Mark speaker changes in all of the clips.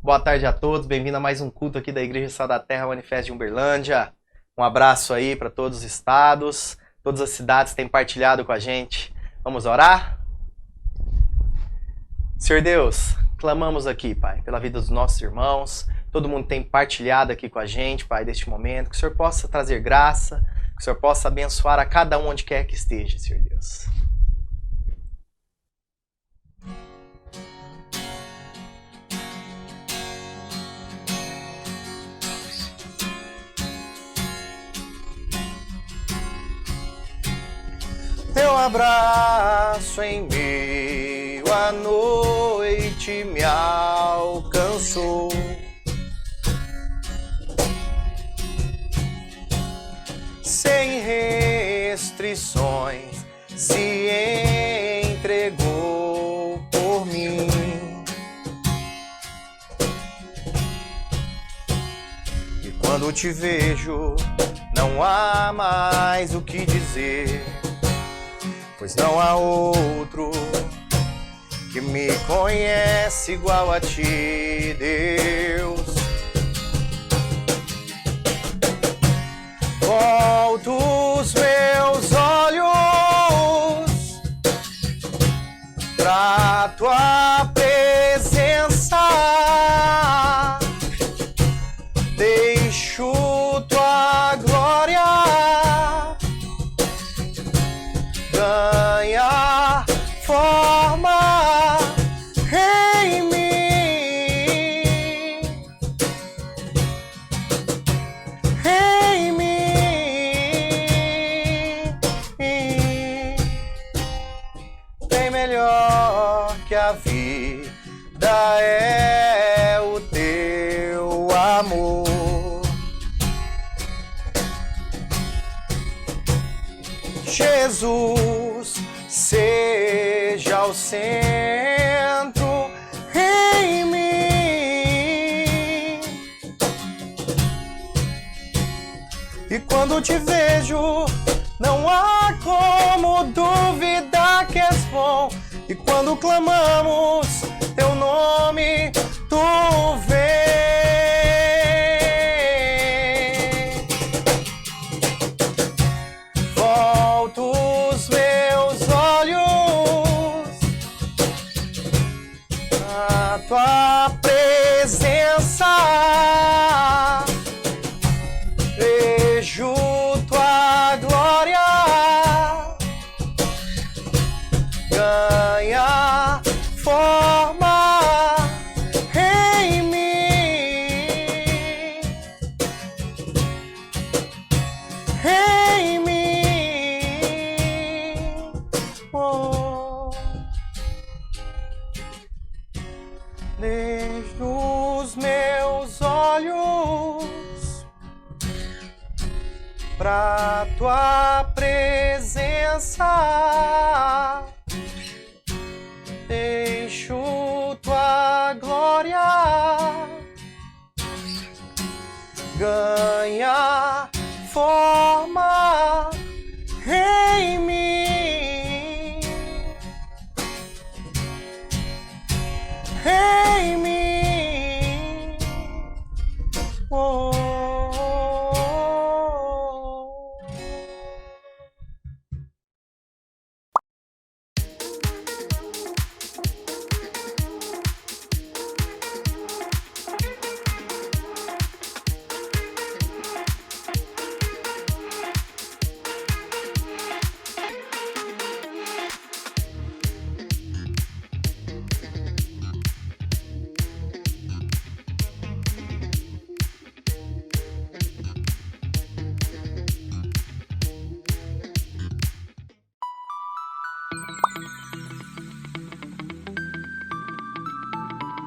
Speaker 1: Boa tarde a todos, bem-vindo a mais um culto aqui da Igreja Sal da Terra Manifesto de Uberlândia. Um abraço aí para todos os estados, todas as cidades que têm partilhado com a gente. Vamos orar? Senhor Deus, clamamos aqui, Pai, pela vida dos nossos irmãos, todo mundo tem partilhado aqui com a gente, Pai, deste momento, que o Senhor possa trazer graça, que o Senhor possa abençoar a cada um onde quer que esteja, Senhor Deus. Teu abraço em meio à noite me alcançou. Sem restrições se entregou por mim. E quando te vejo, não há mais o que dizer. Pois não há outro que me conhece igual a ti, Deus. Volto os meus olhos pra tua presença, deixo tua glória ganha forma em mim, em mim. Bem melhor que a vida é o teu amor. Jesus, seja o centro em mim. E quando te vejo, não há como duvidar que és bom. E quando clamamos teu nome, tu vem. Tua presença, vejo tua glória ganha forma em mim, em mim. Oh. Desde os meus olhos pra tua presença, deixo tua glória ganha forma em mim, em mim. Oh.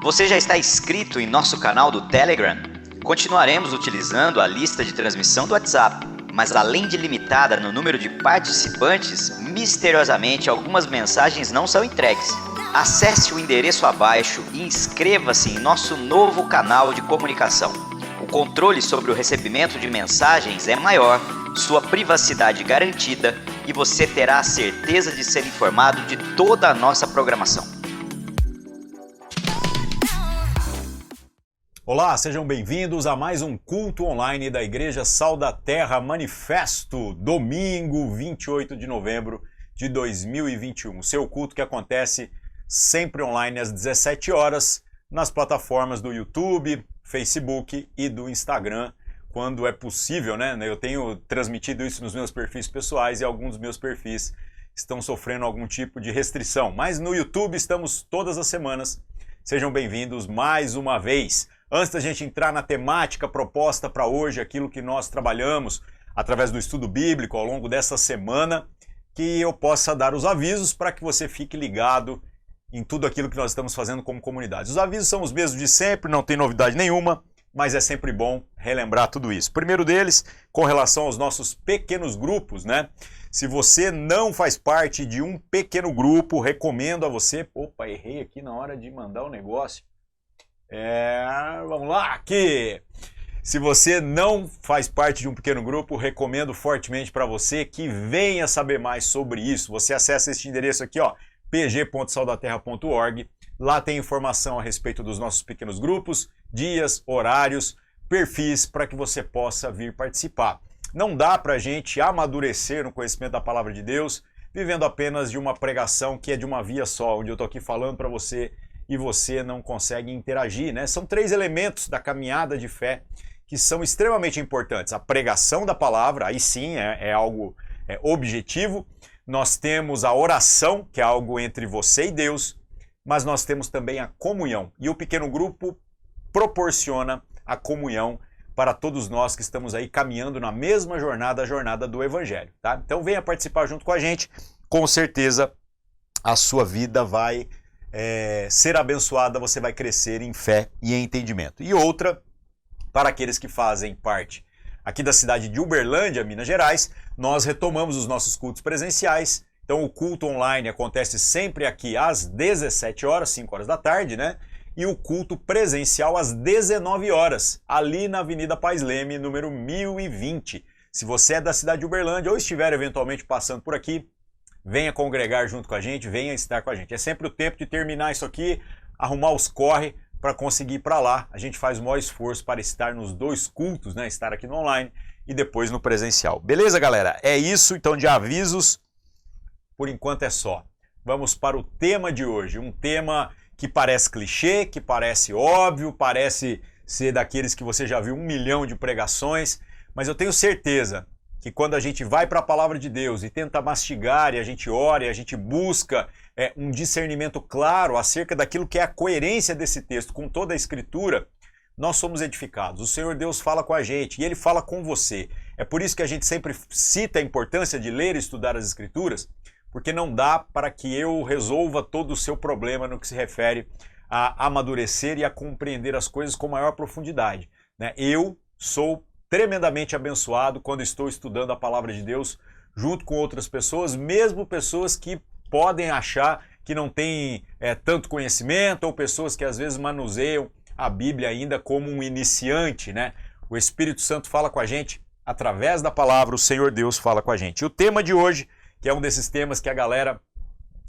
Speaker 2: Você já está inscrito em nosso canal do Telegram? Continuaremos utilizando a lista de transmissão do WhatsApp, mas além de limitada no número de participantes, misteriosamente algumas mensagens não são entregues. Acesse o endereço abaixo e inscreva-se em nosso novo canal de comunicação. O controle sobre o recebimento de mensagens é maior, sua privacidade garantida e você terá a certeza de ser informado de toda a nossa programação.
Speaker 3: Olá, sejam bem-vindos a mais um culto online da Igreja Sal da Terra Manifesto, domingo 28 de novembro de 2021. Seu culto que acontece sempre online às 17 horas nas plataformas do YouTube, Facebook e do Instagram, quando é possível, né? Eu tenho transmitido isso nos meus perfis pessoais e alguns dos meus perfis estão sofrendo algum tipo de restrição. Mas no YouTube estamos todas as semanas. Sejam bem-vindos mais uma vez. Antes da gente entrar na temática proposta para hoje, aquilo que nós trabalhamos através do estudo bíblico ao longo dessa semana, que eu possa dar os avisos para que você fique ligado em tudo aquilo que nós estamos fazendo como comunidade. Os avisos são os mesmos de sempre, não tem novidade nenhuma, mas é sempre bom relembrar tudo isso. O primeiro deles, com relação aos nossos pequenos grupos, né? Se você não faz parte de um pequeno grupo, recomendo a você... Opa, errei aqui na hora de mandar o negócio. Vamos lá, aqui. Se você não faz parte de um pequeno grupo, recomendo fortemente para você que venha saber mais sobre isso. Você acessa este endereço aqui, ó, pg.saldaterra.org. Lá tem informação a respeito dos nossos pequenos grupos, dias, horários, perfis para que você possa vir participar. Não dá para a gente amadurecer no conhecimento da palavra de Deus vivendo apenas de uma pregação que é de uma via só, onde eu estou aqui falando para você e você não consegue interagir, né? São 3 elementos da caminhada de fé que são extremamente importantes. A pregação da palavra, aí sim é algo objetivo. Nós temos a oração, que é algo entre você e Deus, mas nós temos também a comunhão. E o pequeno grupo proporciona a comunhão para todos nós que estamos aí caminhando na mesma jornada, a jornada do Evangelho, tá? Então venha participar junto com a gente, com certeza a sua vida vai ser abençoada, você vai crescer em fé e em entendimento. E outra, para aqueles que fazem parte aqui da cidade de Uberlândia, Minas Gerais, nós retomamos os nossos cultos presenciais. Então o culto online acontece sempre aqui às 17 horas, 5 horas da tarde, né? E o culto presencial às 19 horas, ali na Avenida Pais Leme, número 1020. Se você é da cidade de Uberlândia ou estiver eventualmente passando por aqui, venha congregar junto com a gente, venha estar com a gente. É sempre o tempo de terminar isso aqui, arrumar os corre para conseguir ir para lá. A gente faz o maior esforço para estar nos 2 cultos, né? Estar aqui no online e depois no presencial. Beleza, galera? É isso, então, de avisos. Por enquanto é só. Vamos para o tema de hoje. Um tema que parece clichê, que parece óbvio, parece ser daqueles que você já viu 1 milhão de pregações, mas eu tenho certeza que quando a gente vai para a palavra de Deus e tenta mastigar, e a gente ora, e a gente busca um discernimento claro acerca daquilo que é a coerência desse texto com toda a Escritura, nós somos edificados. O Senhor Deus fala com a gente e Ele fala com você. É por isso que a gente sempre cita a importância de ler e estudar as Escrituras, porque não dá para que eu resolva todo o seu problema no que se refere a amadurecer e a compreender as coisas com maior profundidade, né? Eu sou tremendamente abençoado quando estou estudando a palavra de Deus junto com outras pessoas, mesmo pessoas que podem achar que não têm tanto conhecimento, ou pessoas que às vezes manuseiam a Bíblia ainda como um iniciante, né? O Espírito Santo fala com a gente através da palavra, o Senhor Deus fala com a gente. E o tema de hoje, que é um desses temas que a galera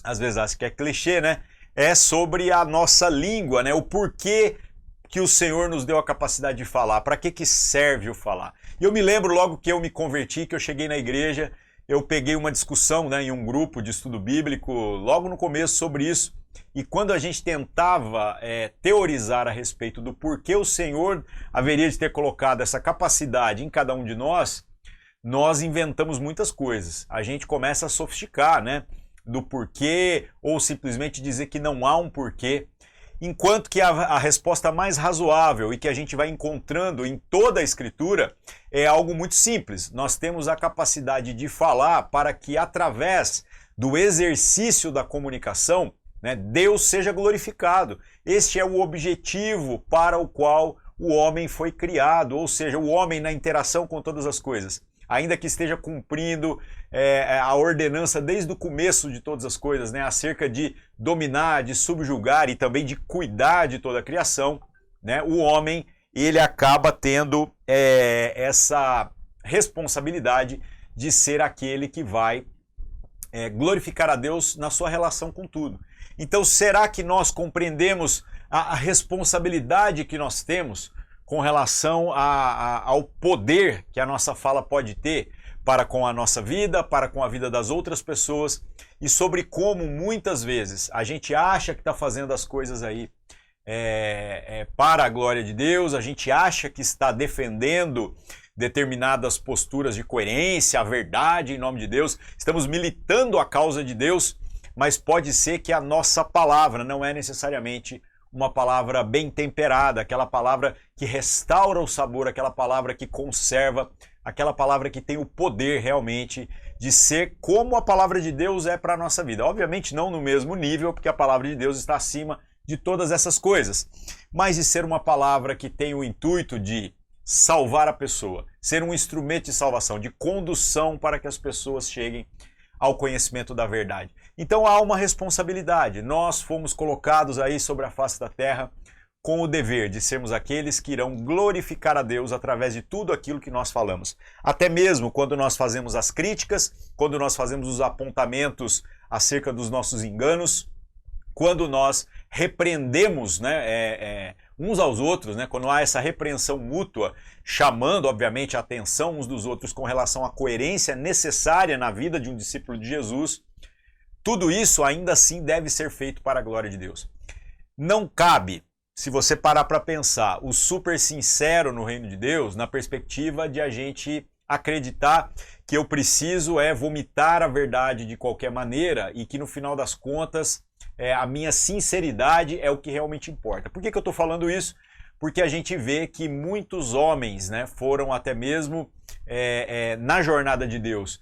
Speaker 3: às vezes acha que é clichê, né? É sobre a nossa língua, né? O porquê que o Senhor nos deu a capacidade de falar, para que serve o falar. E eu me lembro logo que eu me converti, que eu cheguei na igreja, eu peguei uma discussão, né, em um grupo de estudo bíblico, logo no começo, sobre isso, e quando a gente tentava teorizar a respeito do porquê o Senhor haveria de ter colocado essa capacidade em cada um de nós inventamos muitas coisas. A gente começa a sofisticar, né, do porquê, ou simplesmente dizer que não há um porquê. Enquanto que a resposta mais razoável e que a gente vai encontrando em toda a Escritura é algo muito simples. Nós temos a capacidade de falar para que, através do exercício da comunicação, né, Deus seja glorificado. Este é o objetivo para o qual o homem foi criado, ou seja, o homem na interação com todas as coisas. Ainda que esteja cumprindo a ordenança desde o começo de todas as coisas, né, acerca de dominar, de subjugar e também de cuidar de toda a criação, né, o homem ele acaba tendo essa responsabilidade de ser aquele que vai glorificar a Deus na sua relação com tudo. Então, será que nós compreendemos a responsabilidade que nós temos com relação ao poder que a nossa fala pode ter para com a nossa vida, para com a vida das outras pessoas, e sobre como muitas vezes a gente acha que está fazendo as coisas aí para a glória de Deus, a gente acha que está defendendo determinadas posturas de coerência, a verdade em nome de Deus, estamos militando a causa de Deus, mas pode ser que a nossa palavra não é necessariamente uma palavra bem temperada, aquela palavra que restaura o sabor, aquela palavra que conserva, aquela palavra que tem o poder realmente de ser como a palavra de Deus é para a nossa vida. Obviamente não no mesmo nível, porque a palavra de Deus está acima de todas essas coisas, mas de ser uma palavra que tem o intuito de salvar a pessoa, ser um instrumento de salvação, de condução para que as pessoas cheguem ao conhecimento da verdade. Então há uma responsabilidade. Nós fomos colocados aí sobre a face da terra com o dever de sermos aqueles que irão glorificar a Deus através de tudo aquilo que nós falamos. Até mesmo quando nós fazemos as críticas, quando nós fazemos os apontamentos acerca dos nossos enganos, quando nós repreendemos, uns aos outros, quando há essa repreensão mútua, chamando, obviamente, a atenção uns dos outros com relação à coerência necessária na vida de um discípulo de Jesus, tudo isso ainda assim deve ser feito para a glória de Deus. Não cabe, se você parar para pensar, o super sincero no reino de Deus, na perspectiva de a gente acreditar que eu preciso vomitar a verdade de qualquer maneira e que no final das contas a minha sinceridade é o que realmente importa. Por que eu estou falando isso? Porque a gente vê que muitos homens foram até mesmo na jornada de Deus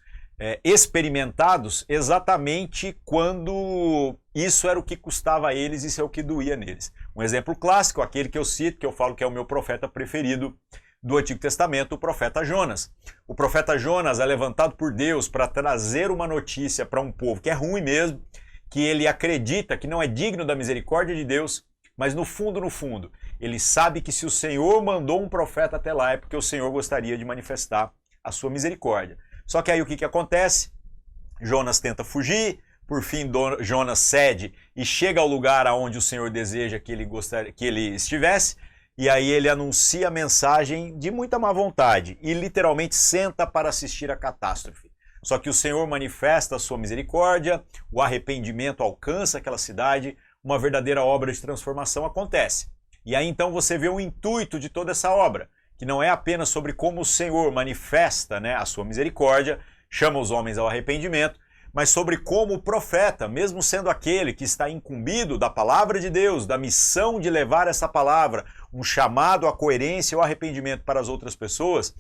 Speaker 3: experimentados exatamente quando isso era o que custava a eles, isso é o que doía neles. Um exemplo clássico, aquele que eu cito, que eu falo que é o meu profeta preferido do Antigo Testamento, o profeta Jonas. O profeta Jonas é levantado por Deus para trazer uma notícia para um povo que é ruim mesmo, que ele acredita que não é digno da misericórdia de Deus, mas no fundo, ele sabe que se o Senhor mandou um profeta até lá é porque o Senhor gostaria de manifestar a sua misericórdia. Só que aí o que acontece? Jonas tenta fugir, por fim Jonas cede e chega ao lugar aonde o Senhor deseja que ele estivesse, e aí ele anuncia a mensagem de muita má vontade e literalmente senta para assistir a catástrofe. Só que o Senhor manifesta a sua misericórdia, o arrependimento alcança aquela cidade, uma verdadeira obra de transformação acontece. E aí então você vê o intuito de toda essa obra, que não é apenas sobre como o Senhor manifesta a sua misericórdia, chama os homens ao arrependimento, mas sobre como o profeta, mesmo sendo aquele que está incumbido da palavra de Deus, da missão de levar essa palavra, um chamado à coerência e ao arrependimento para as outras pessoas,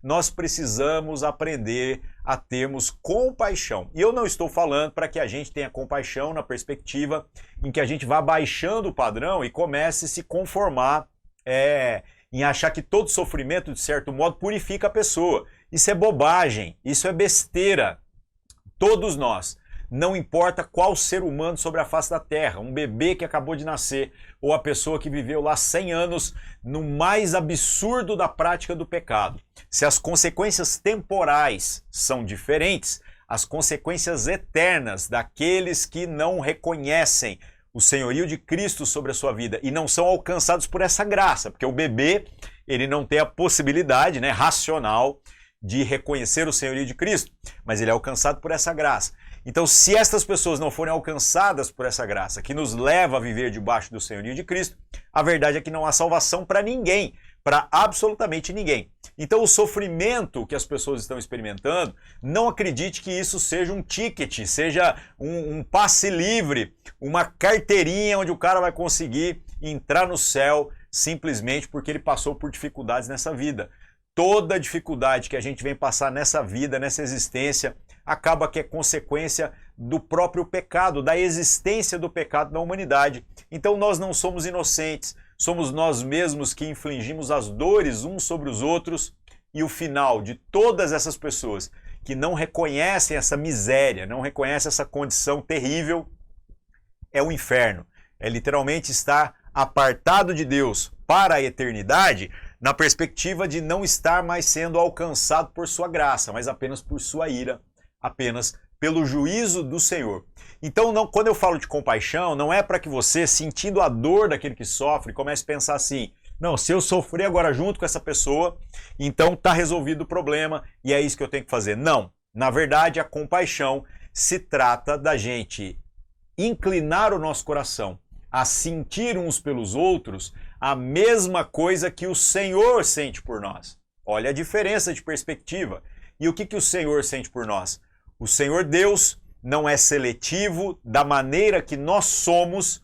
Speaker 3: nós precisamos aprender a termos compaixão. E eu não estou falando para que a gente tenha compaixão na perspectiva em que a gente vá baixando o padrão e comece a se conformar em achar que todo sofrimento, de certo modo, purifica a pessoa. Isso é bobagem, isso é besteira. Todos nós, não importa qual ser humano sobre a face da terra, um bebê que acabou de nascer ou a pessoa que viveu lá 100 anos no mais absurdo da prática do pecado. Se as consequências temporais são diferentes, as consequências eternas daqueles que não reconhecem o senhorio de Cristo sobre a sua vida e não são alcançados por essa graça, porque o bebê ele não tem a possibilidade racional de reconhecer o senhorio de Cristo, mas ele é alcançado por essa graça. Então, se estas pessoas não forem alcançadas por essa graça, que nos leva a viver debaixo do senhorio de Cristo, a verdade é que não há salvação para ninguém, para absolutamente ninguém. Então, o sofrimento que as pessoas estão experimentando, não acredite que isso seja um ticket, seja um passe livre, uma carteirinha onde o cara vai conseguir entrar no céu simplesmente porque ele passou por dificuldades nessa vida. Toda dificuldade que a gente vem passar nessa vida, nessa existência, acaba que é consequência do próprio pecado, da existência do pecado na humanidade. Então nós não somos inocentes, somos nós mesmos que infligimos as dores uns sobre os outros, e o final de todas essas pessoas que não reconhecem essa miséria, não reconhecem essa condição terrível, é o inferno. É literalmente estar apartado de Deus para a eternidade, na perspectiva de não estar mais sendo alcançado por sua graça, mas apenas por sua ira, apenas pelo juízo do Senhor. Então, quando eu falo de compaixão, não é para que você, sentindo a dor daquele que sofre, comece a pensar assim, Não, se eu sofrer agora junto com essa pessoa, então está resolvido o problema e é isso que eu tenho que fazer. Não. Na verdade, a compaixão se trata da gente inclinar o nosso coração a sentir uns pelos outros a mesma coisa que o Senhor sente por nós. Olha a diferença de perspectiva. E o que o Senhor sente por nós? O Senhor Deus não é seletivo da maneira que nós somos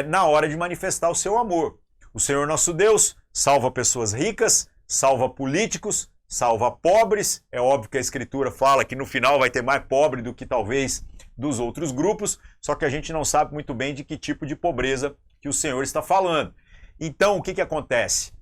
Speaker 3: na hora de manifestar o seu amor. O Senhor nosso Deus salva pessoas ricas, salva políticos, salva pobres. É óbvio que a Escritura fala que no final vai ter mais pobre do que talvez dos outros grupos, só que a gente não sabe muito bem de que tipo de pobreza que o Senhor está falando. Então, o que acontece?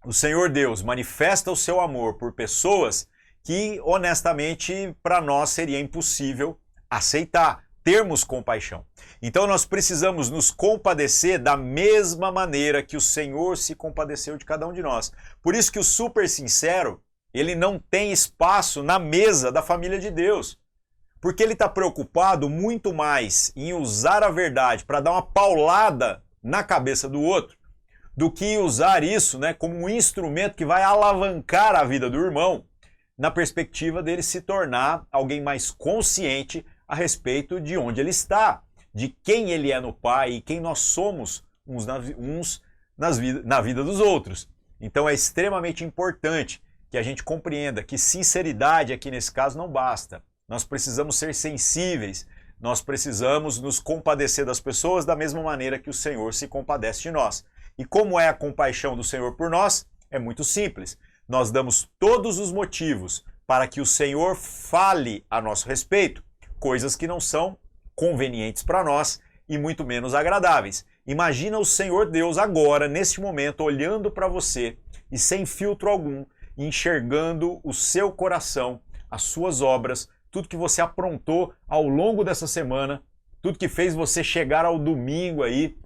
Speaker 3: O Senhor Deus manifesta o seu amor por pessoas que, honestamente, para nós seria impossível aceitar, termos compaixão. Então, nós precisamos nos compadecer da mesma maneira que o Senhor se compadeceu de cada um de nós. Por isso que o super sincero, ele não tem espaço na mesa da família de Deus. Porque ele está preocupado muito mais em usar a verdade para dar uma paulada na cabeça do outro, do que usar isso, né, como um instrumento que vai alavancar a vida do irmão, na perspectiva dele se tornar alguém mais consciente a respeito de onde ele está, de quem ele é no Pai e quem nós somos na vida dos outros. Então é extremamente importante que a gente compreenda que sinceridade aqui nesse caso não basta. Nós precisamos ser sensíveis, nós precisamos nos compadecer das pessoas da mesma maneira que o Senhor se compadece de nós. E como é a compaixão do Senhor por nós? É muito simples. Nós damos todos os motivos para que o Senhor fale a nosso respeito, coisas que não são convenientes para nós e muito menos agradáveis. Imagina o Senhor Deus agora, neste momento, olhando para você e sem filtro algum, enxergando o seu coração, as suas obras, tudo que você aprontou ao longo dessa semana, tudo que fez você chegar ao domingo aí,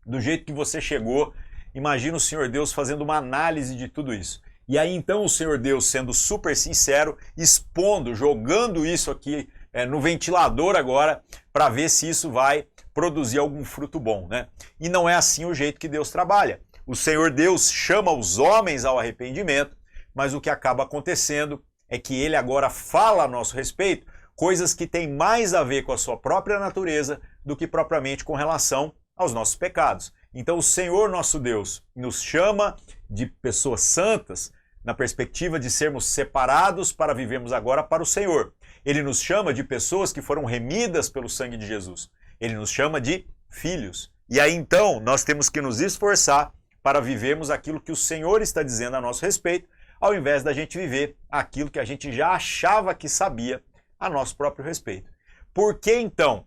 Speaker 3: do jeito que você chegou. Imagina o Senhor Deus fazendo uma análise de tudo isso. E aí então o Senhor Deus, sendo super sincero, expondo, jogando isso aqui no ventilador agora, para ver se isso vai produzir algum fruto bom, né? E não é assim o jeito que Deus trabalha. O Senhor Deus chama os homens ao arrependimento, mas o que acaba acontecendo é que ele agora fala a nosso respeito coisas que têm mais a ver com a sua própria natureza do que propriamente com relação aos nossos pecados. Então o Senhor nosso Deus nos chama de pessoas santas na perspectiva de sermos separados para vivermos agora para o Senhor. Ele nos chama de pessoas que foram remidas pelo sangue de Jesus. Ele nos chama de filhos. E aí então nós temos que nos esforçar para vivermos aquilo que o Senhor está dizendo a nosso respeito, ao invés da gente viver aquilo que a gente já achava que sabia a nosso próprio respeito. Por que então,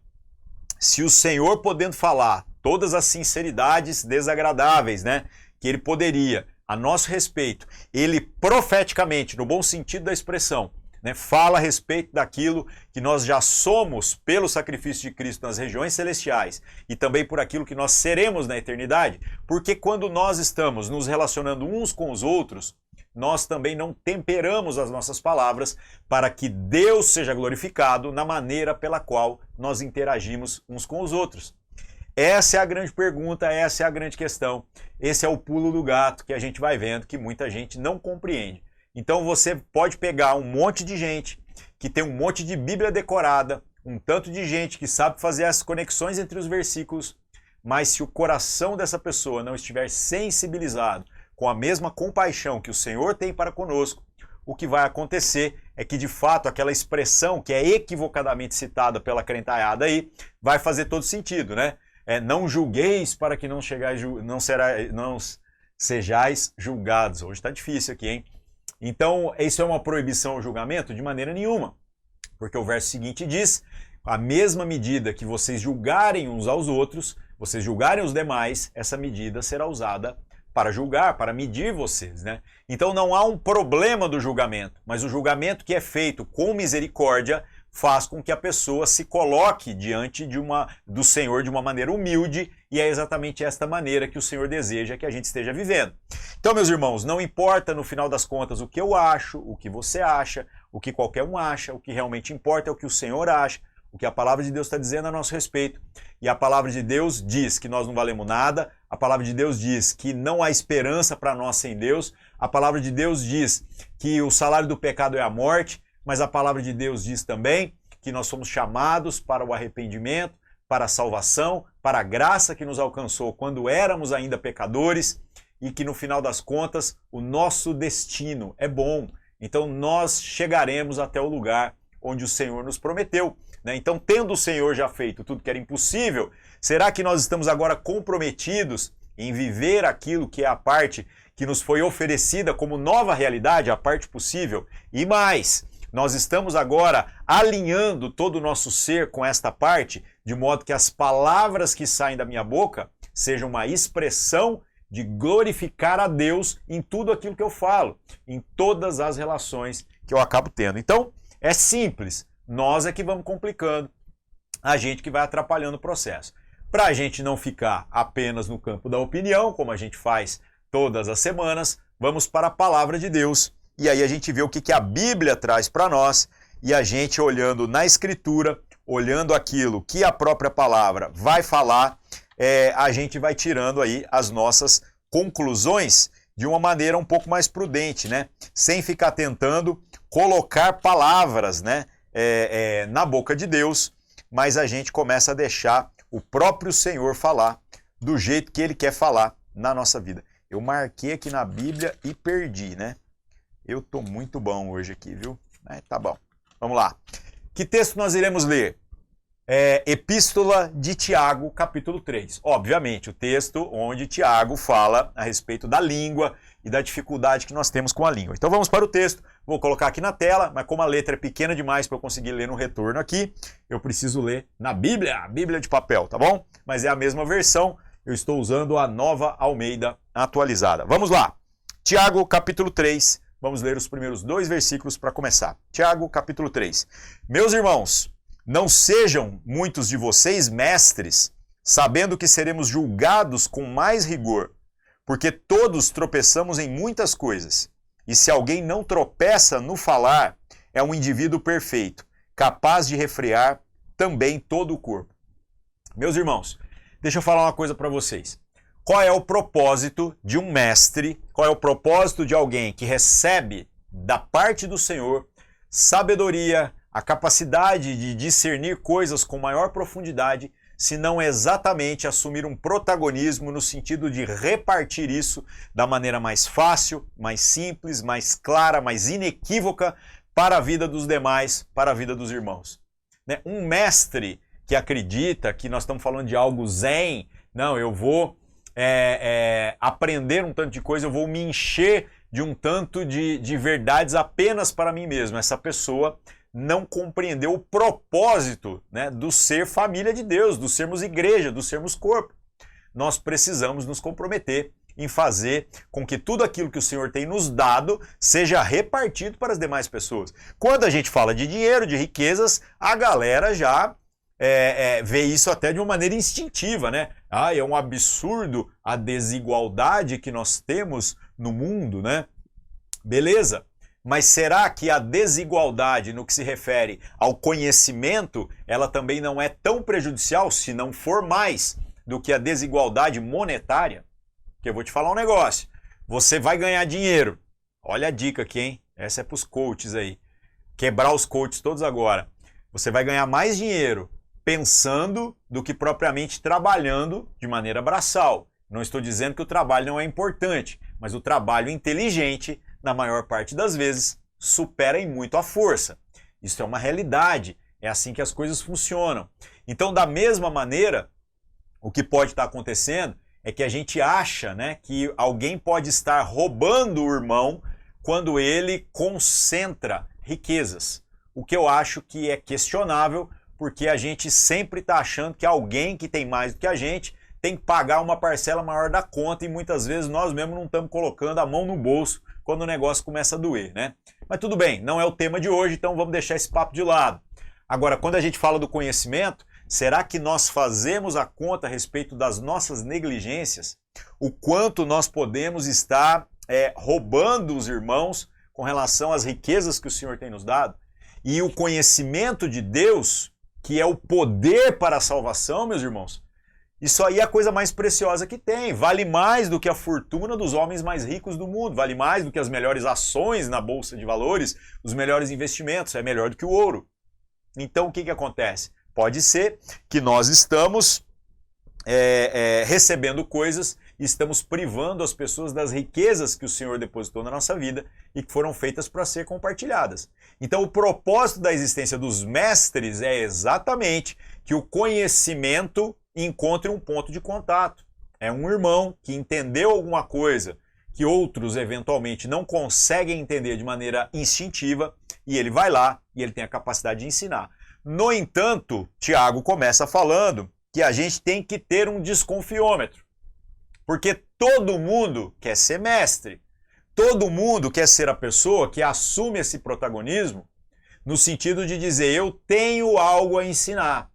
Speaker 3: se o Senhor podendo falar todas as sinceridades desagradáveis, né, que ele poderia a nosso respeito, ele profeticamente, no bom sentido da expressão, né, fala a respeito daquilo que nós já somos pelo sacrifício de Cristo nas regiões celestiais e também por aquilo que nós seremos na eternidade, porque quando nós estamos nos relacionando uns com os outros, nós também não temperamos as nossas palavras para que Deus seja glorificado na maneira pela qual nós interagimos uns com os outros. Essa é a grande pergunta, essa é a grande questão. Esse é o pulo do gato que a gente vai vendo que muita gente não compreende. Então você pode pegar um monte de gente que tem um monte de Bíblia decorada, um tanto de gente que sabe fazer as conexões entre os versículos, mas se o coração dessa pessoa não estiver sensibilizado com a mesma compaixão que o Senhor tem para conosco, o que vai acontecer é que, de fato, aquela expressão que é equivocadamente citada pela crentalhada aí, vai fazer todo sentido, né? Não julgueis para que não sejais julgados. Hoje está difícil aqui, hein? Então, isso é uma proibição ao julgamento? De maneira nenhuma. Porque o verso seguinte diz, a mesma medida que vocês julgarem uns aos outros, vocês julgarem os demais, essa medida será usada para julgar, para medir vocês, né? Então não há um problema do julgamento, mas o julgamento que é feito com misericórdia faz com que a pessoa se coloque diante do Senhor de uma maneira humilde, e é exatamente esta maneira que o Senhor deseja que a gente esteja vivendo. Então, meus irmãos, não importa no final das contas o que eu acho, o que você acha, o que qualquer um acha, o que realmente importa é o que o Senhor acha, o que a palavra de Deus está dizendo a nosso respeito. E a palavra de Deus diz que nós não valemos nada, A palavra de Deus diz que não há esperança para nós sem Deus. A palavra de Deus diz que o salário do pecado é a morte, mas a palavra de Deus diz também que nós somos chamados para o arrependimento, para a salvação, para a graça que nos alcançou quando éramos ainda pecadores e que no final das contas o nosso destino é bom. Então nós chegaremos até o lugar onde o Senhor nos prometeu, né? Então, tendo o Senhor já feito tudo que era impossível, será que nós estamos agora comprometidos em viver aquilo que é a parte que nos foi oferecida como nova realidade, a parte possível? E mais, nós estamos agora alinhando todo o nosso ser com esta parte, de modo que as palavras que saem da minha boca sejam uma expressão de glorificar a Deus em tudo aquilo que eu falo, em todas as relações que eu acabo tendo. Então, é simples, nós é que vamos complicando, a gente que vai atrapalhando o processo. Para a gente não ficar apenas no campo da opinião, como a gente faz todas as semanas, vamos para a palavra de Deus. E aí a gente vê o que a Bíblia traz para nós e a gente olhando na Escritura, olhando aquilo que a própria palavra vai falar, a gente vai tirando aí as nossas conclusões de uma maneira um pouco mais prudente, né? Sem ficar tentando colocar palavras, né, na boca de Deus, mas a gente começa a deixar o próprio Senhor falar do jeito que Ele quer falar na nossa vida. Eu marquei aqui na Bíblia e perdi, né? Eu tô muito bom hoje aqui, viu? Tá bom. Vamos lá. Que texto nós iremos ler? Epístola de Tiago, capítulo 3. Obviamente, o texto onde Tiago fala a respeito da língua e da dificuldade que nós temos com a língua. Então vamos para o texto. Vou colocar aqui na tela, mas como a letra é pequena demais para eu conseguir ler no retorno aqui, eu preciso ler na Bíblia, a Bíblia de papel, tá bom? Mas é a mesma versão, eu estou usando a Nova Almeida atualizada. Vamos lá. Tiago, capítulo 3. Vamos ler os primeiros 2 versículos para começar. Tiago, capítulo 3. Meus irmãos, não sejam muitos de vocês mestres, sabendo que seremos julgados com mais rigor, porque todos tropeçamos em muitas coisas. E se alguém não tropeça no falar, é um indivíduo perfeito, capaz de refrear também todo o corpo. Meus irmãos, deixa eu falar uma coisa para vocês. Qual é o propósito de um mestre? Qual é o propósito de alguém que recebe da parte do Senhor sabedoria, a capacidade de discernir coisas com maior profundidade, se não exatamente assumir um protagonismo no sentido de repartir isso da maneira mais fácil, mais simples, mais clara, mais inequívoca para a vida dos demais, para a vida dos irmãos? Né? Um mestre que acredita que nós estamos falando de algo zen, não, eu vou aprender um tanto de coisa, eu vou me encher de um tanto de verdades apenas para mim mesmo. Essa pessoa não compreendeu o propósito, né, do ser família de Deus, do sermos igreja, do sermos corpo. Nós precisamos nos comprometer em fazer com que tudo aquilo que o Senhor tem nos dado seja repartido para as demais pessoas. Quando a gente fala de dinheiro, de riquezas, a galera já vê isso até de uma maneira instintiva, né? É um absurdo a desigualdade que nós temos no mundo, né? Beleza. Mas será que a desigualdade no que se refere ao conhecimento, ela também não é tão prejudicial, se não for mais, do que a desigualdade monetária? Porque eu vou te falar um negócio. Você vai ganhar dinheiro. Olha a dica aqui, hein? Essa é para os coaches aí. Quebrar os coaches todos agora. Você vai ganhar mais dinheiro pensando do que propriamente trabalhando de maneira braçal. Não estou dizendo que o trabalho não é importante, mas o trabalho inteligente, na maior parte das vezes, supera em muito a força. Isso é uma realidade, é assim que as coisas funcionam. Então, da mesma maneira, o que pode estar acontecendo é que a gente acha, né, que alguém pode estar roubando o irmão quando ele concentra riquezas. O que eu acho que é questionável, porque a gente sempre está achando que alguém que tem mais do que a gente tem que pagar uma parcela maior da conta e muitas vezes nós mesmos não estamos colocando a mão no bolso quando o negócio começa a doer, né? Mas tudo bem, não é o tema de hoje, então vamos deixar esse papo de lado. Agora, quando a gente fala do conhecimento, será que nós fazemos a conta a respeito das nossas negligências? O quanto nós podemos estar roubando os irmãos com relação às riquezas que o Senhor tem nos dado? E o conhecimento de Deus, que é o poder para a salvação, meus irmãos, Isso aí é a coisa mais preciosa que tem. Vale mais do que a fortuna dos homens mais ricos do mundo. Vale mais do que as melhores ações na bolsa de valores, os melhores investimentos. É melhor do que o ouro. Então o que acontece? Pode ser que nós estamos recebendo coisas e estamos privando as pessoas das riquezas que o Senhor depositou na nossa vida e que foram feitas para ser compartilhadas. Então o propósito da existência dos mestres é exatamente que o conhecimento encontre um ponto de contato. É um irmão que entendeu alguma coisa que outros eventualmente não conseguem entender de maneira instintiva e ele vai lá e ele tem a capacidade de ensinar. No entanto, Tiago começa falando que a gente tem que ter um desconfiômetro, porque todo mundo quer ser mestre, todo mundo quer ser a pessoa que assume esse protagonismo no sentido de dizer eu tenho algo a ensinar.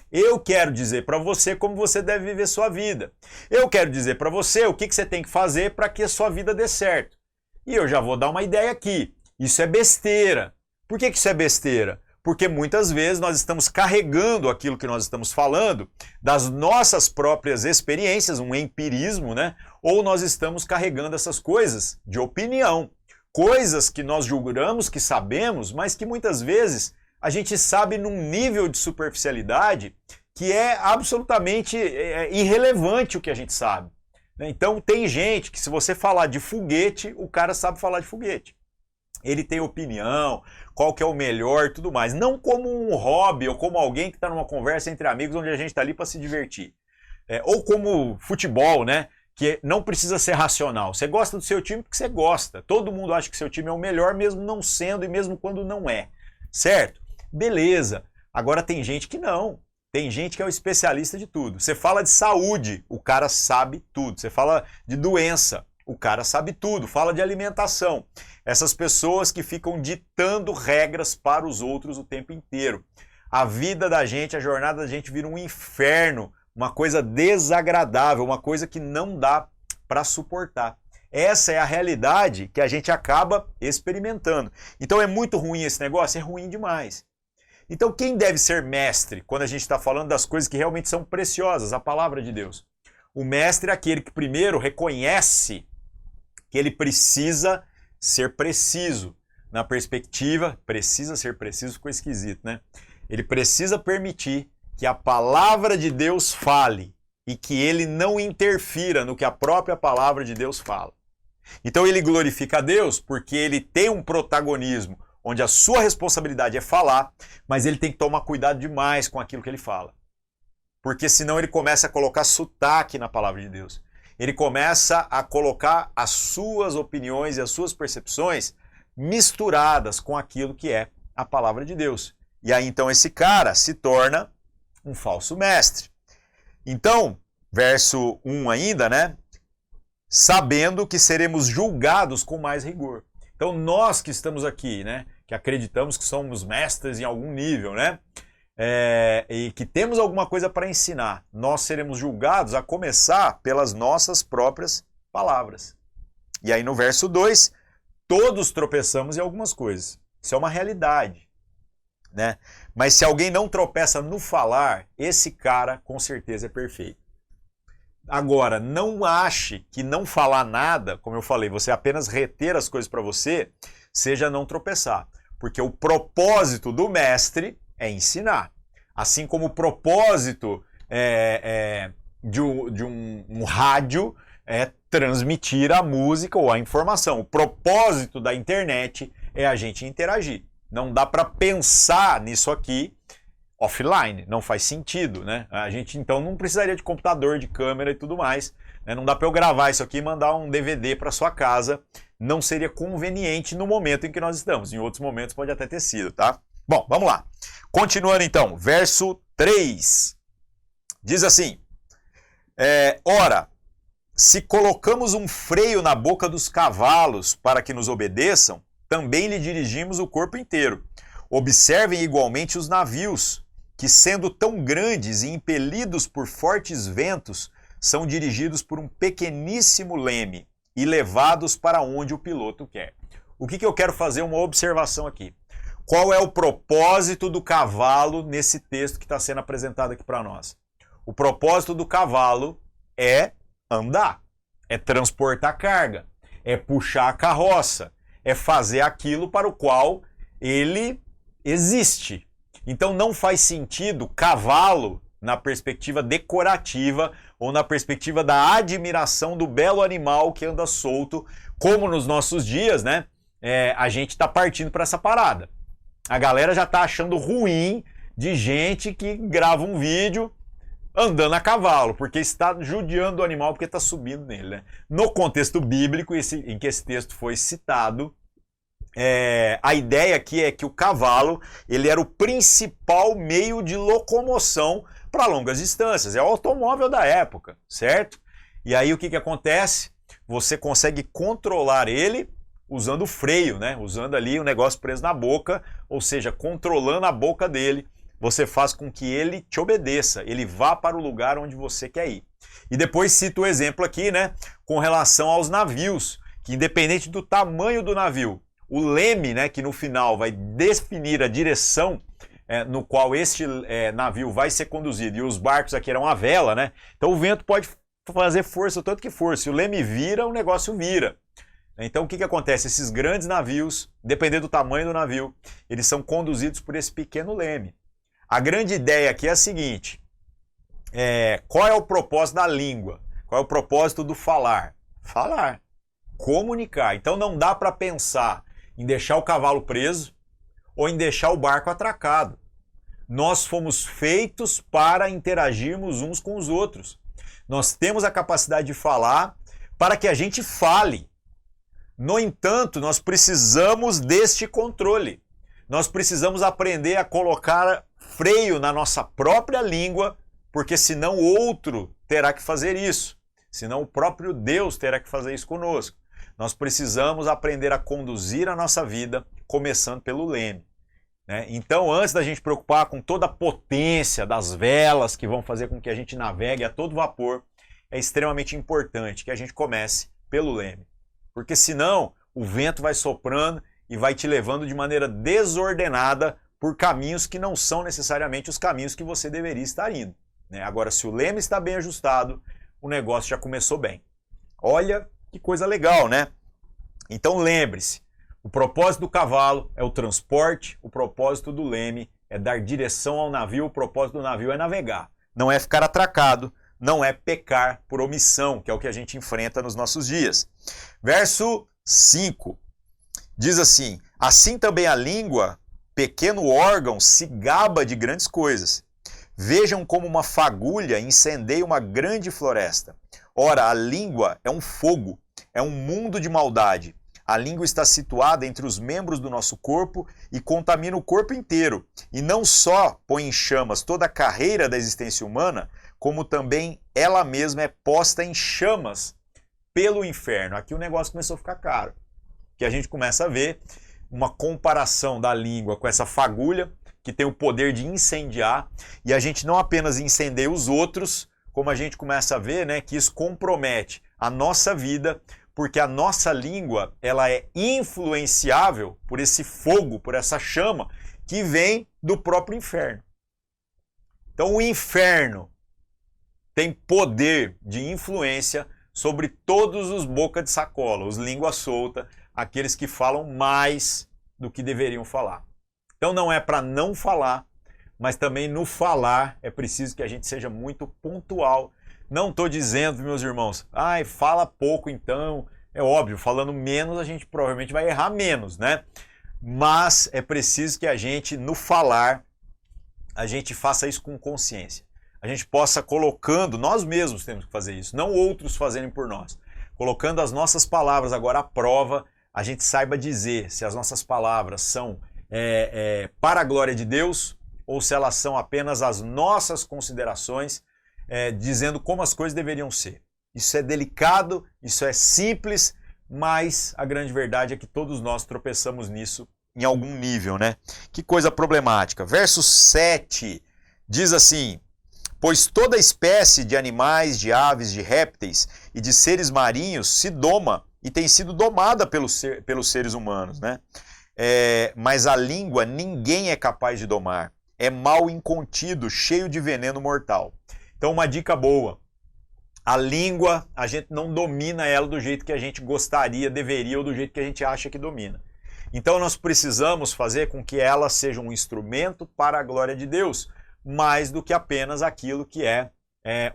Speaker 3: Eu quero dizer para você como você deve viver sua vida. Eu quero dizer para você o que você tem que fazer para que a sua vida dê certo. E eu já vou dar uma ideia aqui. Isso é besteira. Por que isso é besteira? Porque muitas vezes nós estamos carregando aquilo que nós estamos falando das nossas próprias experiências, um empirismo, né? Ou nós estamos carregando essas coisas de opinião. Coisas que nós julgamos que sabemos, mas que muitas vezes a gente sabe num nível de superficialidade que é absolutamente irrelevante o que a gente sabe. Então tem gente que se você falar de foguete, o cara sabe falar de foguete. Ele tem opinião, qual que é o melhor e tudo mais. Não como um hobby ou como alguém que está numa conversa entre amigos onde a gente está ali para se divertir. Ou como futebol, né? Que não precisa ser racional. Você gosta do seu time porque você gosta. Todo mundo acha que seu time é o melhor, mesmo não sendo e mesmo quando não é. Certo? Beleza. Agora tem gente que não. Tem gente que é o especialista de tudo. Você fala de saúde, o cara sabe tudo. Você fala de doença, o cara sabe tudo. Fala de alimentação. Essas pessoas que ficam ditando regras para os outros o tempo inteiro. A vida da gente, a jornada da gente vira um inferno, uma coisa desagradável, uma coisa que não dá para suportar. Essa é a realidade que a gente acaba experimentando. Então é muito ruim esse negócio? É ruim demais. Então quem deve ser mestre quando a gente está falando das coisas que realmente são preciosas, a palavra de Deus? O mestre é aquele que primeiro reconhece que ele precisa ser preciso. Na perspectiva, precisa ser preciso, ficou esquisito, né? Ele precisa permitir que a palavra de Deus fale e que ele não interfira no que a própria palavra de Deus fala. Então ele glorifica a Deus porque ele tem um protagonismo onde a sua responsabilidade é falar, mas ele tem que tomar cuidado demais com aquilo que ele fala. Porque senão ele começa a colocar sotaque na palavra de Deus. Ele começa a colocar as suas opiniões e as suas percepções misturadas com aquilo que é a palavra de Deus. E aí então esse cara se torna um falso mestre. Então, verso 1 ainda, né? Sabendo que seremos julgados com mais rigor. Então nós que estamos aqui, né? Que acreditamos que somos mestres em algum nível, né? E que temos alguma coisa para ensinar, nós seremos julgados a começar pelas nossas próprias palavras. E aí no verso 2, todos tropeçamos em algumas coisas. Isso é uma realidade, né? Mas se alguém não tropeça no falar, esse cara com certeza é perfeito. Agora, não ache que não falar nada, como eu falei, você apenas reter as coisas para você, seja não tropeçar. Porque o propósito do mestre é ensinar. Assim como o propósito de um rádio é transmitir a música ou a informação. O propósito da internet é a gente interagir. Não dá para pensar nisso aqui offline, não faz sentido, né? A gente então não precisaria de computador, de câmera e tudo mais, né? Não dá para eu gravar isso aqui e mandar um DVD para sua casa. Não seria conveniente no momento em que nós estamos. Em outros momentos pode até ter sido, tá? Bom, vamos lá. Continuando então, verso 3. Diz assim: ora, se colocamos um freio na boca dos cavalos para que nos obedeçam, também lhe dirigimos o corpo inteiro. Observem igualmente os navios, que sendo tão grandes e impelidos por fortes ventos, são dirigidos por um pequeníssimo leme e levados para onde o piloto quer. O que eu quero fazer uma observação aqui? Qual é o propósito do cavalo nesse texto que está sendo apresentado aqui para nós? O propósito do cavalo é andar, é transportar carga, é puxar a carroça, é fazer aquilo para o qual ele existe. Então não faz sentido cavalo na perspectiva decorativa ou na perspectiva da admiração do belo animal que anda solto, como nos nossos dias, né? A gente está partindo para essa parada. A galera já está achando ruim de gente que grava um vídeo andando a cavalo, porque está judiando o animal porque está subindo nele, né? No contexto bíblico em que esse texto foi citado, a ideia aqui é que o cavalo ele era o principal meio de locomoção para longas distâncias, é o automóvel da época, certo? E aí o que acontece? Você consegue controlar ele usando o freio, né? Usando ali o negócio preso na boca, ou seja, controlando a boca dele, você faz com que ele te obedeça, ele vá para o lugar onde você quer ir. E depois cito o exemplo aqui, né, com relação aos navios, que independente do tamanho do navio, o leme, né, que no final vai definir a direção no qual este navio vai ser conduzido, e os barcos aqui eram a vela, né, então o vento pode fazer força o tanto que for, se o leme vira, o negócio vira. Então o que acontece? Esses grandes navios, dependendo do tamanho do navio, eles são conduzidos por esse pequeno leme. A grande ideia aqui é a seguinte, qual é o propósito da língua? Qual é o propósito do falar? Falar, comunicar. Então não dá para pensar em deixar o cavalo preso ou em deixar o barco atracado. Nós fomos feitos para interagirmos uns com os outros. Nós temos a capacidade de falar para que a gente fale. No entanto, nós precisamos deste controle. Nós precisamos aprender a colocar freio na nossa própria língua, porque senão outro terá que fazer isso. Senão o próprio Deus terá que fazer isso conosco. Nós precisamos aprender a conduzir a nossa vida, começando pelo leme, né? Então, antes da gente preocupar com toda a potência das velas que vão fazer com que a gente navegue a todo vapor, é extremamente importante que a gente comece pelo leme. Porque senão o vento vai soprando e vai te levando de maneira desordenada por caminhos que não são necessariamente os caminhos que você deveria estar indo, né? Agora, se o leme está bem ajustado, o negócio já começou bem. Olha que coisa legal, né? Então lembre-se, o propósito do cavalo é o transporte, o propósito do leme é dar direção ao navio, o propósito do navio é navegar. Não é ficar atracado, não é pecar por omissão, que é o que a gente enfrenta nos nossos dias. Verso 5 diz assim: assim também a língua, pequeno órgão, se gaba de grandes coisas. Vejam como uma fagulha incendeia uma grande floresta. Ora, a língua é um fogo, é um mundo de maldade. A língua está situada entre os membros do nosso corpo e contamina o corpo inteiro. E não só põe em chamas toda a carreira da existência humana, como também ela mesma é posta em chamas pelo inferno. Aqui o negócio começou a ficar caro, que a gente começa a ver uma comparação da língua com essa fagulha, que tem o poder de incendiar, e a gente não apenas incendeia os outros, como a gente começa a ver, né, que isso compromete a nossa vida, porque a nossa língua ela é influenciável por esse fogo, por essa chama que vem do próprio inferno. Então o inferno tem poder de influência sobre todos os boca de sacola, os língua solta, aqueles que falam mais do que deveriam falar. Então não é para não falar, mas também no falar é preciso que a gente seja muito pontual. Não estou dizendo, meus irmãos, fala pouco então, é óbvio, falando menos a gente provavelmente vai errar menos, né? Mas é preciso que a gente, no falar, a gente faça isso com consciência. A gente possa colocando, nós mesmos temos que fazer isso, não outros fazerem por nós. Colocando as nossas palavras agora à prova, a gente saiba dizer se as nossas palavras são para a glória de Deus ou se elas são apenas as nossas considerações, dizendo como as coisas deveriam ser. Isso é delicado, isso é simples, mas a grande verdade é que todos nós tropeçamos nisso em algum nível, né? Que coisa problemática. Verso 7 diz assim: pois toda espécie de animais, de aves, de répteis e de seres marinhos se doma e tem sido domada pelos seres humanos, né? Mas a língua ninguém é capaz de domar. É mal incontido, cheio de veneno mortal. Então, uma dica boa. A língua, a gente não domina ela do jeito que a gente gostaria, deveria, ou do jeito que a gente acha que domina. Então nós precisamos fazer com que ela seja um instrumento para a glória de Deus, mais do que apenas aquilo que é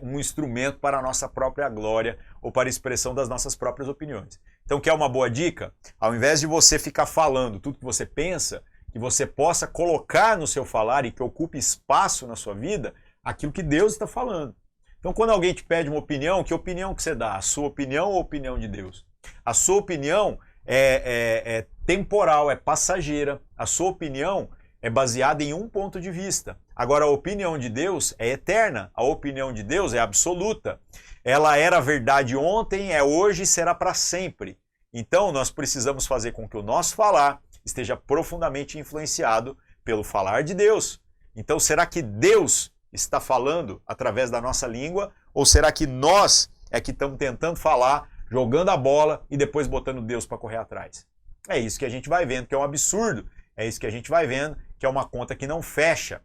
Speaker 3: um instrumento para a nossa própria glória ou para a expressão das nossas próprias opiniões. Então, quer uma boa dica? Ao invés de você ficar falando tudo que você pensa, que você possa colocar no seu falar e que ocupe espaço na sua vida aquilo que Deus está falando. Então, quando alguém te pede uma opinião, que opinião que você dá? A sua opinião ou a opinião de Deus? A sua opinião é temporal, é passageira. A sua opinião é baseada em um ponto de vista. Agora, a opinião de Deus é eterna. A opinião de Deus é absoluta. Ela era verdade ontem, é hoje e será para sempre. Então, nós precisamos fazer com que o nosso falar esteja profundamente influenciado pelo falar de Deus. Então, será que Deus está falando através da nossa língua, ou será que nós é que estamos tentando falar, jogando a bola e depois botando Deus para correr atrás? É isso que a gente vai vendo, que é um absurdo. É isso que a gente vai vendo, que é uma conta que não fecha,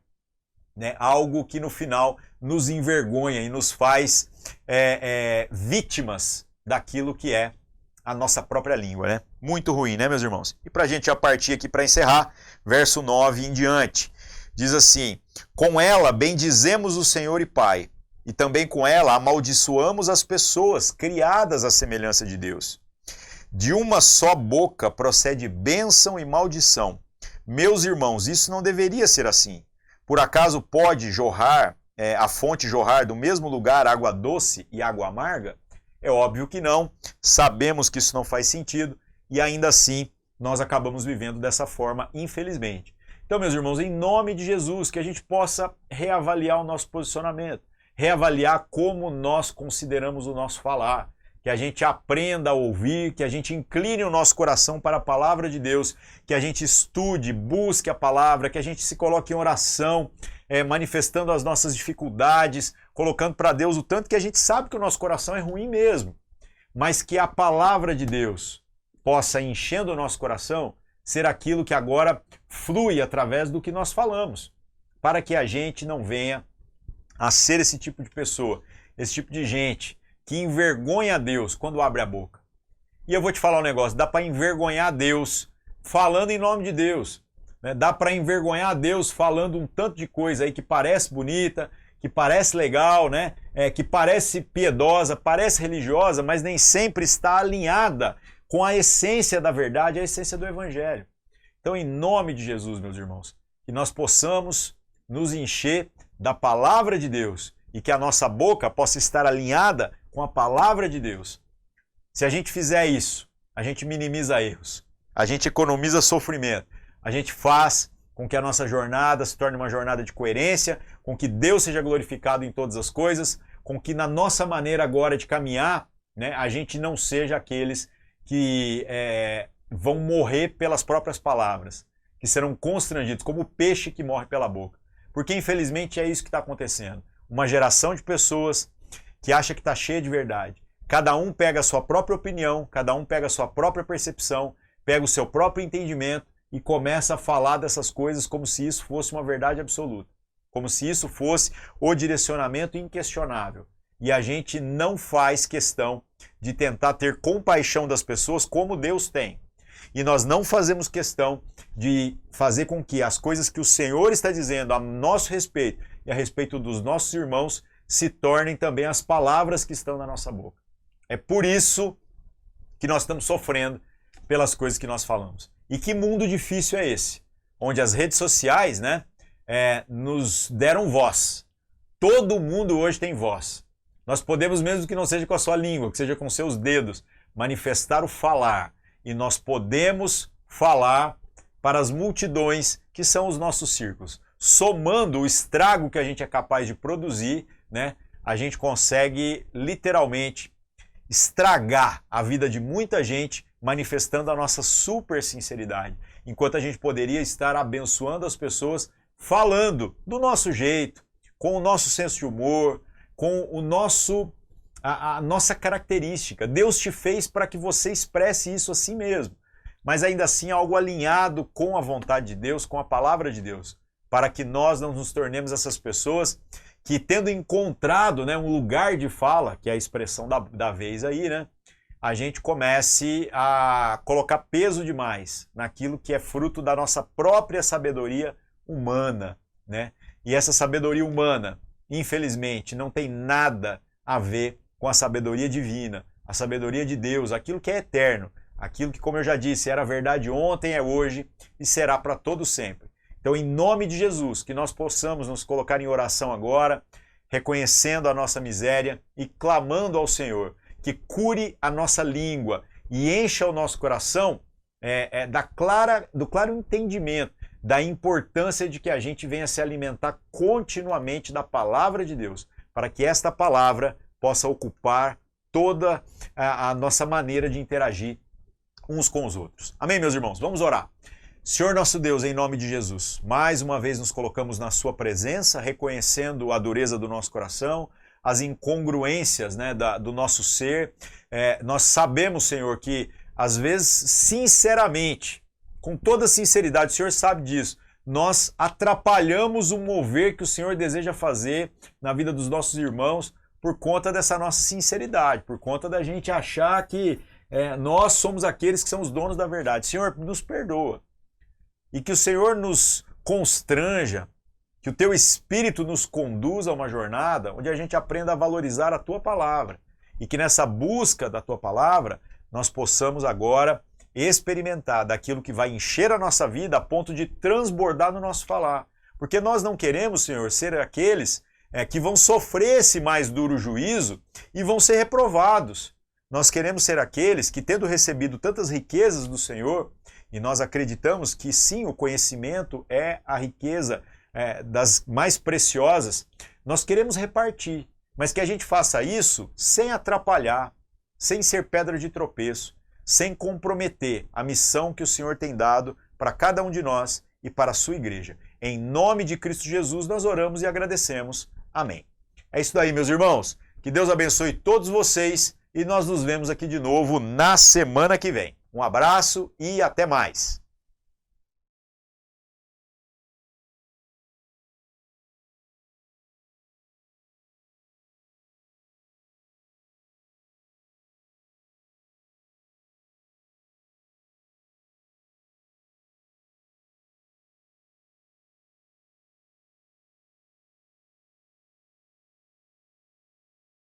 Speaker 3: né? Algo que no final nos envergonha e nos faz vítimas daquilo que é a nossa própria língua, né? Muito ruim, né, meus irmãos? E para a gente já partir aqui para encerrar, verso 9 em diante. Diz assim: com ela bendizemos o Senhor e Pai, e também com ela amaldiçoamos as pessoas criadas à semelhança de Deus. De uma só boca procede bênção e maldição. Meus irmãos, isso não deveria ser assim. Por acaso pode jorrar, a fonte jorrar do mesmo lugar água doce e água amarga? É óbvio que não. Sabemos que isso não faz sentido e ainda assim nós acabamos vivendo dessa forma, infelizmente. Então, meus irmãos, em nome de Jesus, que a gente possa reavaliar o nosso posicionamento, reavaliar como nós consideramos o nosso falar, que a gente aprenda a ouvir, que a gente incline o nosso coração para a palavra de Deus, que a gente estude, busque a palavra, que a gente se coloque em oração, manifestando as nossas dificuldades, colocando para Deus o tanto que a gente sabe que o nosso coração é ruim mesmo, mas que a palavra de Deus possa, enchendo o nosso coração, ser aquilo que agora flui através do que nós falamos, para que a gente não venha a ser esse tipo de pessoa, esse tipo de gente que envergonha a Deus quando abre a boca. E eu vou te falar um negócio, dá para envergonhar a Deus falando em nome de Deus, né? Dá para envergonhar a Deus falando um tanto de coisa aí que parece bonita, que parece legal, né? Que parece piedosa, parece religiosa, mas nem sempre está alinhada com a essência da verdade, a essência do Evangelho. Então, em nome de Jesus, meus irmãos, que nós possamos nos encher da palavra de Deus e que a nossa boca possa estar alinhada com a palavra de Deus. Se a gente fizer isso, a gente minimiza erros, a gente economiza sofrimento, a gente faz com que a nossa jornada se torne uma jornada de coerência, com que Deus seja glorificado em todas as coisas, com que na nossa maneira agora de caminhar, né, a gente não seja aqueles que vão morrer pelas próprias palavras, que serão constrangidos, como o peixe que morre pela boca. Porque infelizmente é isso que está acontecendo. Uma geração de pessoas que acha que está cheia de verdade. Cada um pega a sua própria opinião, cada um pega a sua própria percepção, pega o seu próprio entendimento e começa a falar dessas coisas como se isso fosse uma verdade absoluta. Como se isso fosse o direcionamento inquestionável. E a gente não faz questão de tentar ter compaixão das pessoas como Deus tem. E nós não fazemos questão de fazer com que as coisas que o Senhor está dizendo a nosso respeito e a respeito dos nossos irmãos se tornem também as palavras que estão na nossa boca. É por isso que nós estamos sofrendo pelas coisas que nós falamos. E que mundo difícil é esse? Onde as redes sociais, né, nos deram voz. Todo mundo hoje tem voz. Nós podemos, mesmo que não seja com a sua língua, que seja com seus dedos, manifestar o falar. E nós podemos falar para as multidões que são os nossos círculos. Somando o estrago que a gente é capaz de produzir, né, a gente consegue literalmente estragar a vida de muita gente manifestando a nossa super sinceridade. Enquanto a gente poderia estar abençoando as pessoas falando do nosso jeito, com o nosso senso de humor, com a nossa característica. Deus te fez para que você expresse isso assim mesmo, mas ainda assim algo alinhado com a vontade de Deus, com a palavra de Deus, para que nós não nos tornemos essas pessoas que tendo encontrado, né, um lugar de fala, que é a expressão da vez aí, né, a gente comece a colocar peso demais naquilo que é fruto da nossa própria sabedoria humana, né? E essa sabedoria humana, infelizmente, não tem nada a ver com a sabedoria divina, a sabedoria de Deus, aquilo que é eterno, aquilo que, como eu já disse, era verdade ontem, é hoje e será para todo sempre. Então, em nome de Jesus, que nós possamos nos colocar em oração agora, reconhecendo a nossa miséria e clamando ao Senhor que cure a nossa língua e encha o nosso coração do claro entendimento da importância de que a gente venha se alimentar continuamente da palavra de Deus, para que esta palavra possa ocupar toda a nossa maneira de interagir uns com os outros. Amém, meus irmãos? Vamos orar. Senhor nosso Deus, em nome de Jesus, mais uma vez nos colocamos na sua presença, reconhecendo a dureza do nosso coração, as incongruências, né, do nosso ser. Nós sabemos, Senhor, que às vezes, sinceramente, com toda sinceridade, o Senhor sabe disso, nós atrapalhamos o mover que o Senhor deseja fazer na vida dos nossos irmãos por conta dessa nossa sinceridade, por conta da gente achar que nós somos aqueles que são os donos da verdade. Senhor, nos perdoa. E que o Senhor nos constranja, que o Teu Espírito nos conduza a uma jornada onde a gente aprenda a valorizar a Tua Palavra. E que nessa busca da Tua Palavra, nós possamos agora experimentar daquilo que vai encher a nossa vida a ponto de transbordar no nosso falar. Porque nós não queremos, Senhor, ser aqueles que vão sofrer esse mais duro juízo e vão ser reprovados. Nós queremos ser aqueles que, tendo recebido tantas riquezas do Senhor, e nós acreditamos que sim, o conhecimento é a riqueza das mais preciosas, nós queremos repartir, mas que a gente faça isso sem atrapalhar, sem ser pedra de tropeço, sem comprometer a missão que o Senhor tem dado para cada um de nós e para a sua igreja. Em nome de Cristo Jesus nós oramos e agradecemos. Amém. É isso daí, meus irmãos. Que Deus abençoe todos vocês e nós nos vemos aqui de novo na semana que vem. Um abraço e até mais!